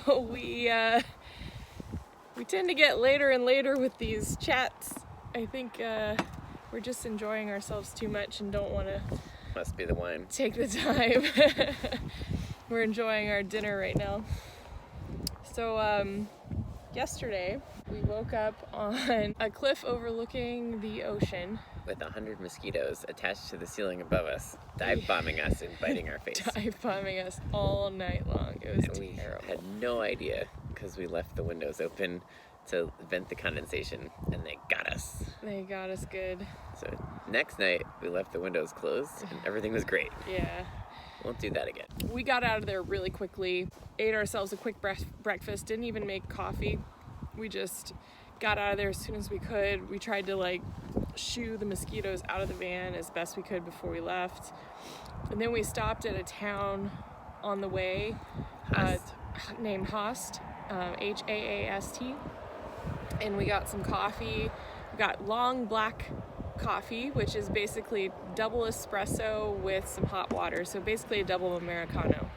we tend to get later and later with these chats. I think we're just enjoying ourselves too much and don't want to. Must be the wine. Take the time. We're enjoying our dinner right now. So yesterday we woke up on a cliff overlooking the ocean with 100 mosquitoes attached to the ceiling above us, dive bombing us and biting our face. Dive bombing us all night long. It was terrible. We had no idea because we left the windows open to vent the condensation, and they got us. They got us good. So next night we left the windows closed and everything was great. Yeah. Won't do that again. We got out of there really quickly, ate ourselves a quick breakfast, didn't even make coffee. We just got out of there as soon as we could. We tried to shoo the mosquitoes out of the van as best we could before we left. And then we stopped at a town on the way named Haast, Haast. And we got some coffee. We got long black coffee, which is basically double espresso with some hot water. So basically a double Americano.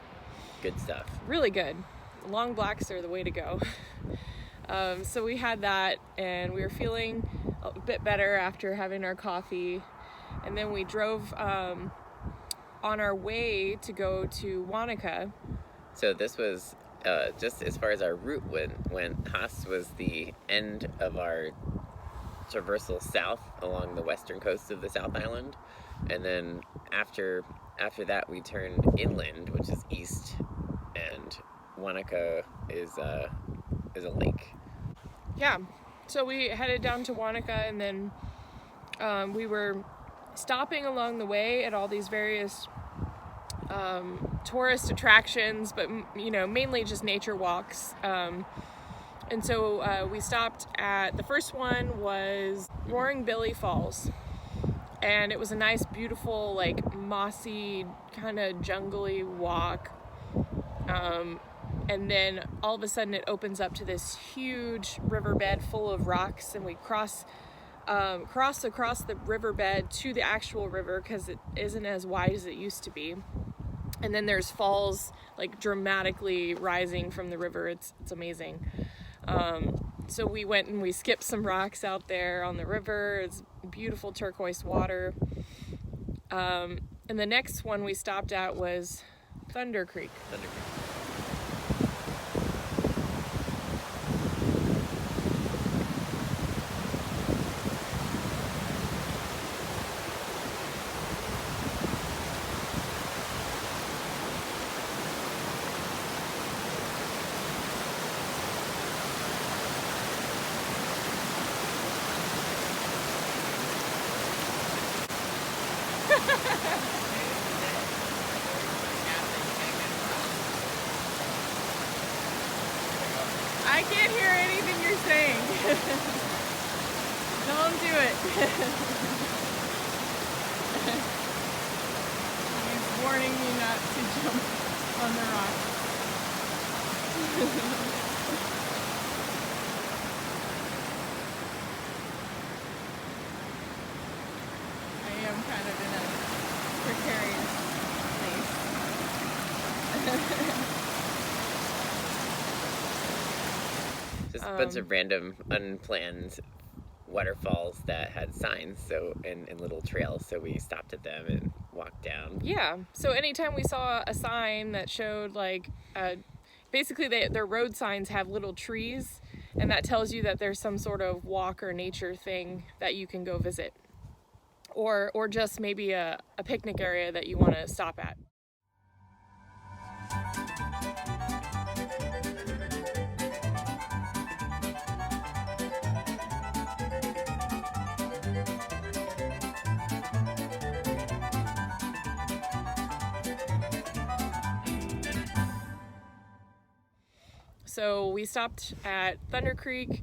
Good stuff. Really good. Long blacks are the way to go. So we had that, and we were feeling a bit better after having our coffee. And then we drove on our way to go to Wanaka. So this was just as far as our route went. Haast was the end of our traversal south along the western coast of the South Island, and then after that we turned inland, which is east, and Wanaka is a lake. Yeah, so we headed down to Wanaka, and then we were stopping along the way at all these various tourist attractions, but mainly just nature walks. And so we stopped at, the first one was Roaring Billy Falls, and it was a nice, beautiful, mossy, kind of jungly walk. And then all of a sudden it opens up to this huge riverbed full of rocks, and we cross across the riverbed to the actual river because it isn't as wide as it used to be. And then there's falls dramatically rising from the river. It's amazing. So we went and we skipped some rocks out there on the river. It's beautiful turquoise water. And the next one we stopped at was Thunder Creek. I can't hear anything you're saying. Don't do it. He's warning me not to jump on the rock. I am kind of in a precarious place. Just a bunch of random, unplanned waterfalls that had signs, and little trails. So we stopped at them and walked down. Yeah. So anytime we saw a sign that showed basically their road signs have little trees, and that tells you that there's some sort of walk or nature thing that you can go visit, or just maybe a picnic area that you want to stop at. So we stopped at Thunder Creek.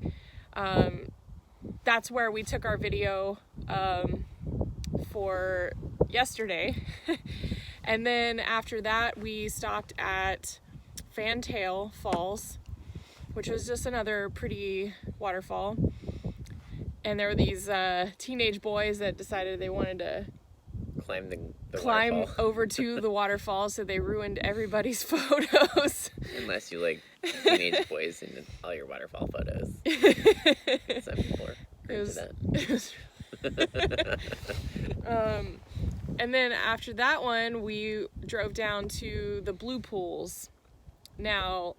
That's where we took our video for yesterday. And then after that, we stopped at Fantail Falls, which was just another pretty waterfall. And there were these teenage boys that decided they wanted to climb the climb waterfall. over to the waterfall, so they ruined everybody's photos. Unless you like teenage boys in all your waterfall photos. Some people are into that. And then after that one, we drove down to the blue pools. Now,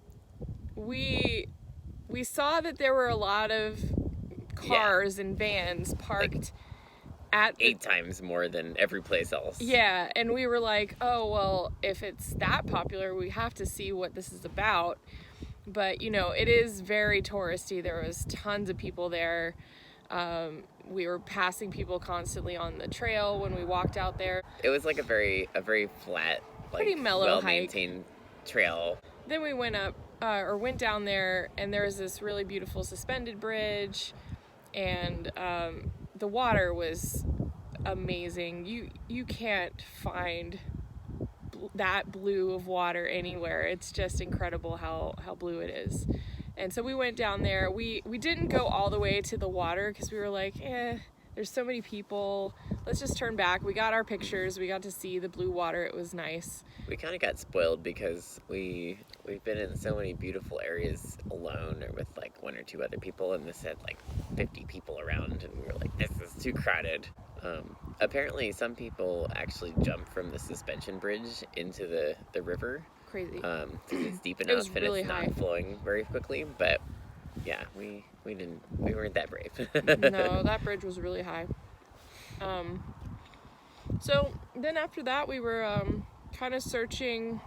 we saw that there were a lot of cars and vans parked at 8 times more than every place else. Yeah, and we were like, oh, well, if it's that popular, we have to see what this is about. But, you know, it is very touristy. There was tons of people there. We were passing people constantly on the trail when we walked out there. It was like a very flat, like, pretty mellow well-maintained trail. Then we went down there, and there was this really beautiful suspended bridge, and the water was amazing. You can't find that blue of water anywhere. It's just incredible how blue it is. And so we went down there. We didn't go all the way to the water because we were like, there's so many people. Let's just turn back. We got our pictures. We got to see the blue water. It was nice. We kind of got spoiled because we've been in so many beautiful areas alone or with like 1 or 2 other people, and this had like 50 people around, and we were like, this is too crowded. Apparently some people actually jump from the suspension bridge into the river. Crazy. Because it's deep enough and really it's high. not flowing very quickly. But yeah, we weren't that brave. No, that bridge was really high. So then after that, we were kind of searching.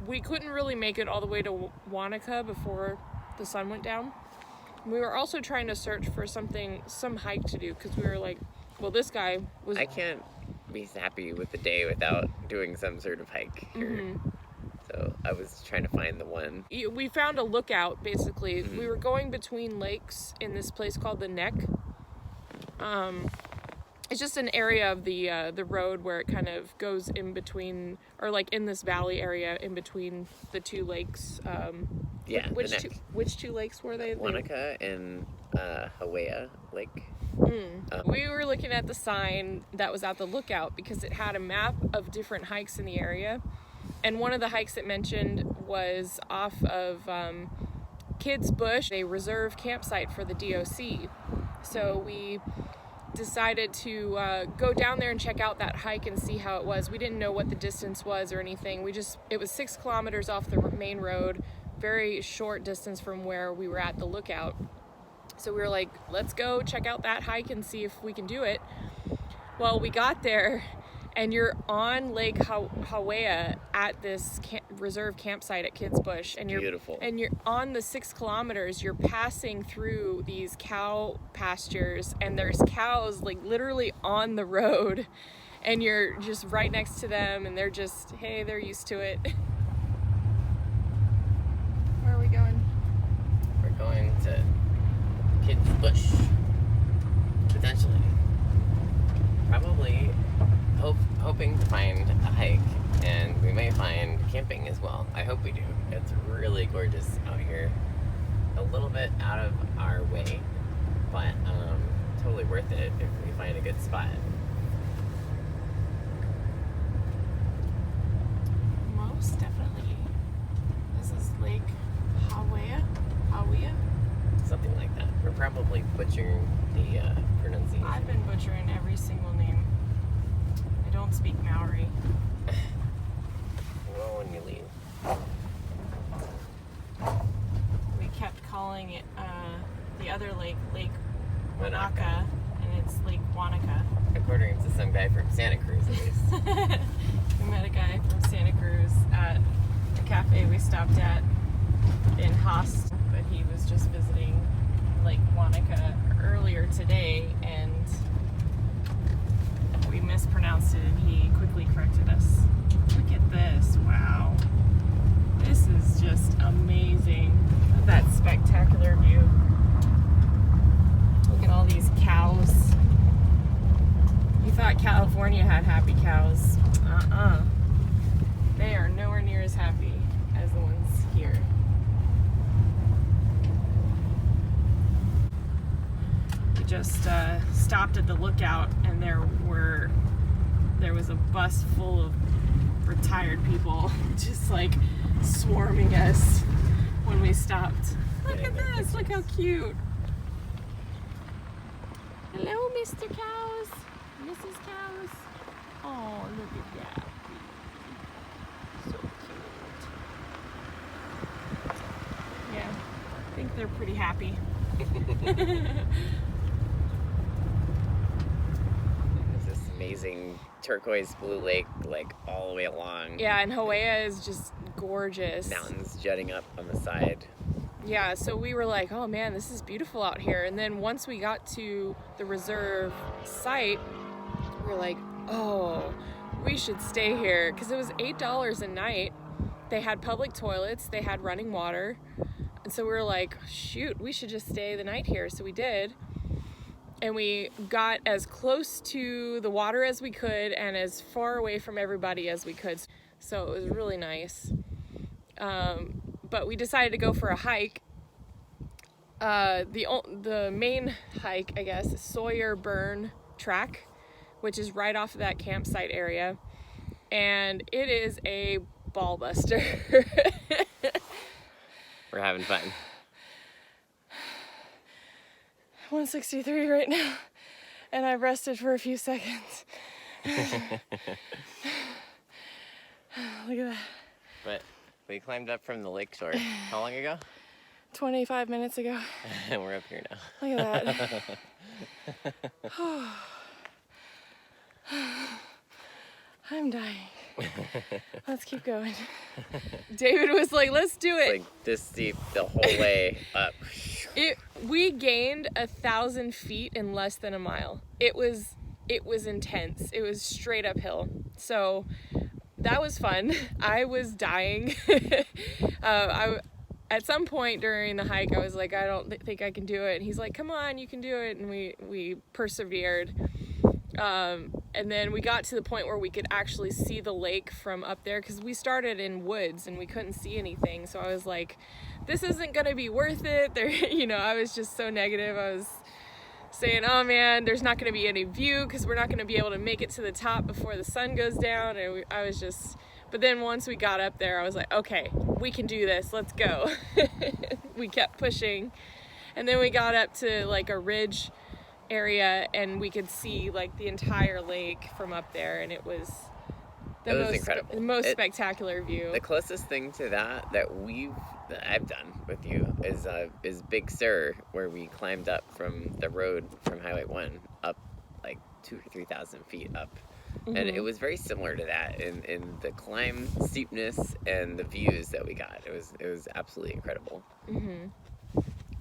We couldn't really make it all the way to Wanaka before the sun went down. We were also trying to search for some hike to do, because we were like, well, this guy was... I can't be happy with the day without doing some sort of hike here. Mm-hmm. So I was trying to find the one. We found a lookout, basically. Mm-hmm. We were going between lakes in this place called the Neck. It's just an area of the road where it kind of goes in between, or like in this valley area in between the 2 lakes. Yeah, which 2 lakes were they? Wanaka and Hawea Lake. We were looking at the sign that was at the lookout because it had a map of different hikes in the area. And one of the hikes it mentioned was off of Kids Bush, a reserve campsite for the DOC. So we decided to go down there and check out that hike and see how it was. We didn't know what the distance was or anything. It was 6 kilometers off the main road, very short distance from where we were at the lookout. So we were like, let's go check out that hike and see if we can do it. Well, we got there, and you're on Lake Hawea at this reserve campsite at Kids Bush, and Beautiful. And you're on the 6 kilometers. You're passing through these cow pastures, and there's cows like literally on the road, and you're just right next to them, and they're just, hey, they're used to it. Where are we going? We're going to Kids Bush, potentially. Probably hoping to find a hike, and we may find camping as well. I hope we do. It's really gorgeous out here. A little bit out of our way, but totally worth it if we find a good spot. Most definitely. This is Lake Hawea? Something like that. We're probably butchering the pronunciation. I've been butchering every single name. I don't speak Maori. Well, when you leave. We kept calling it the other lake, Lake Wanaka, and it's Lake Wanaka. According to some guy from Santa Cruz, at least. We met a guy from Santa Cruz at a cafe we stopped at in Haast, but he was just visiting Lake Wanaka earlier today, and we mispronounced it, and he quickly corrected us. Look at this, wow. This is just amazing. That spectacular view. Look at all these cows. You thought California had happy cows. They are nowhere near as happy as the ones here. We just stopped at the lookout, and there was a bus full of retired people just like swarming us when we stopped. Look at this, look how cute. Hello, Mr. Cows, Mrs. Cows. Oh, look at that. So cute. Yeah, I think they're pretty happy. There's this amazing turquoise blue lake, like all the way along. Yeah, and Hawea is just gorgeous. Mountains jutting up on the side. Yeah, so we were like, oh man, this is beautiful out here. And then once we got to the reserve site, we were like, oh, we should stay here. Because it was $8 a night. They had public toilets, they had running water. And so we were like, shoot, we should just stay the night here. So we did. And we got as close to the water as we could and as far away from everybody as we could. So it was really nice. But we decided to go for a hike. The main hike, I guess, is Sawyer Burn Track, which is right off of that campsite area. And it is a ball buster. We're having fun. 163 right now, and I've rested for a few seconds. Look at that. But we climbed up from the lake shore. How long ago? 25 minutes ago. And we're up here now. Look at that. I'm dying. Let's keep going. David was like, let's do it. Like this steep the whole way up. We gained 1,000 feet in less than a mile. It was intense. It was straight uphill. So that was fun. I was dying. At some point during the hike, I was like, I don't think I can do it. And he's like, come on, you can do it. And we persevered. And then we got to the point where we could actually see the lake from up there, because we started in woods and we couldn't see anything. So I was like, this isn't going to be worth it. I was just so negative. I was saying, oh man, there's not going to be any view because we're not going to be able to make it to the top before the sun goes down. And but then once we got up there, I was like, okay, we can do this. Let's go. We kept pushing. And then we got up to like a ridge area, and we could see like the entire lake from up there, and it was incredible. The most spectacular view. The closest thing to that I've done with you is Big Sur, where we climbed up from the road from Highway 1 up like 2,000 to 3,000 feet up. Mm-hmm. And it was very similar to that in the climb steepness and the views that we got. It was absolutely incredible. Mm-hmm.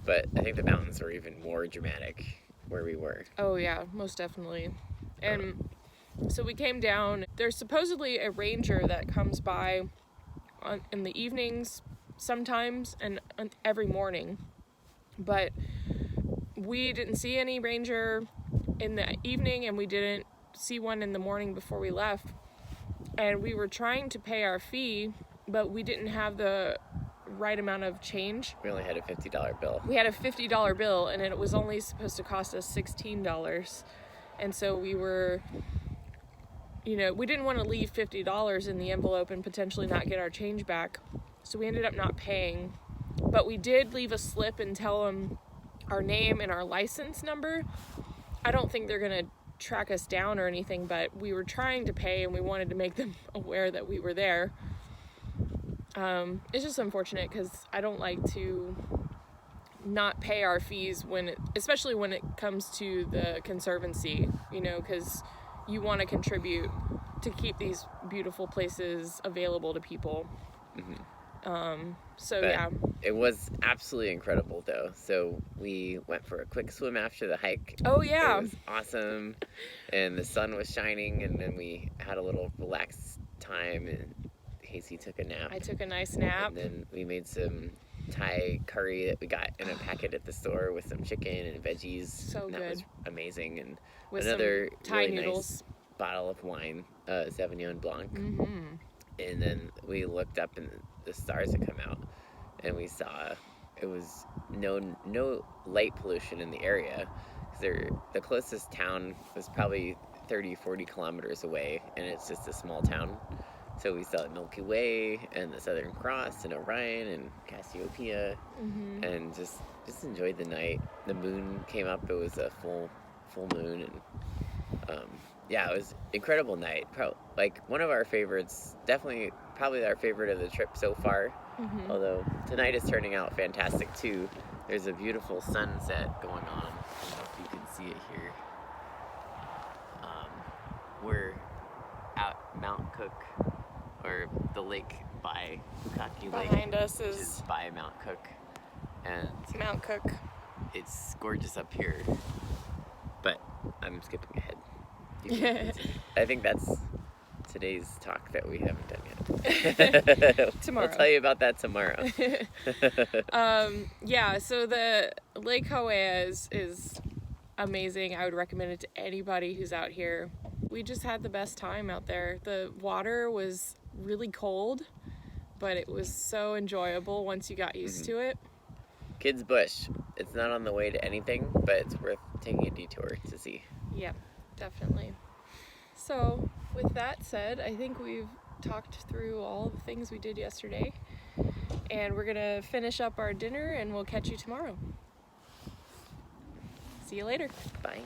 But I think the mountains were even more dramatic where we were. Oh yeah, most definitely. And so we came down. There's supposedly a ranger that comes by in the evenings sometimes and every morning, but we didn't see any ranger in the evening, and we didn't see one in the morning before we left. And we were trying to pay our fee, but we didn't have the right amount of change. We only had a $50 bill. We had a $50 bill, and it was only supposed to cost us $16. And so we were, we didn't want to leave $50 in the envelope and potentially not get our change back. So we ended up not paying. But we did leave a slip and tell them our name and our license number. I don't think they're going to track us down or anything, but we were trying to pay, and we wanted to make them aware that we were there. It's just unfortunate because I don't like to not pay our fees especially when it comes to the Conservancy, because you want to contribute to keep these beautiful places available to people. Mm-hmm. Yeah. It was absolutely incredible though. So we went for a quick swim after the hike. Oh yeah. It was awesome. And the sun was shining, and then we had a little relaxed time, and Casey took a nap. I took a nice nap. And then we made some Thai curry that we got in a packet at the store with some chicken and veggies. So and good. That was amazing. And with another some Thai really noodles. Nice bottle of wine, Sauvignon Blanc. Mm-hmm. And then we looked up, and the stars had come out, and we saw it was no light pollution in the area. the closest town was probably 30, 40 kilometers away, and it's just a small town. So we saw Milky Way and the Southern Cross and Orion and Cassiopeia, and just enjoyed the night. The moon came up; it was a full moon, and yeah, it was incredible night. Like one of our favorites, definitely probably our favorite of the trip so far. Although tonight is turning out fantastic too. There's a beautiful sunset going on. I don't know if you can see it here. We're at Mount Cook, or the lake by Bukaki Lake. Behind us which is by Mount Cook, and Mount Cook. it's gorgeous up here. But I'm skipping ahead. You can continue. I think that's today's talk that we haven't done yet. Tomorrow. We'll tell you about that tomorrow. Yeah, so the Lake Hawea is amazing. I would recommend it to anybody who's out here. We just had the best time out there. The water was really cold, but it was so enjoyable once you got used to it. Kids Bush. It's not on the way to anything, but it's worth taking a detour to see. Yeah, definitely. So, with that said, I think we've talked through all the things we did yesterday, and we're gonna finish up our dinner, and we'll catch you tomorrow. See you later. Bye.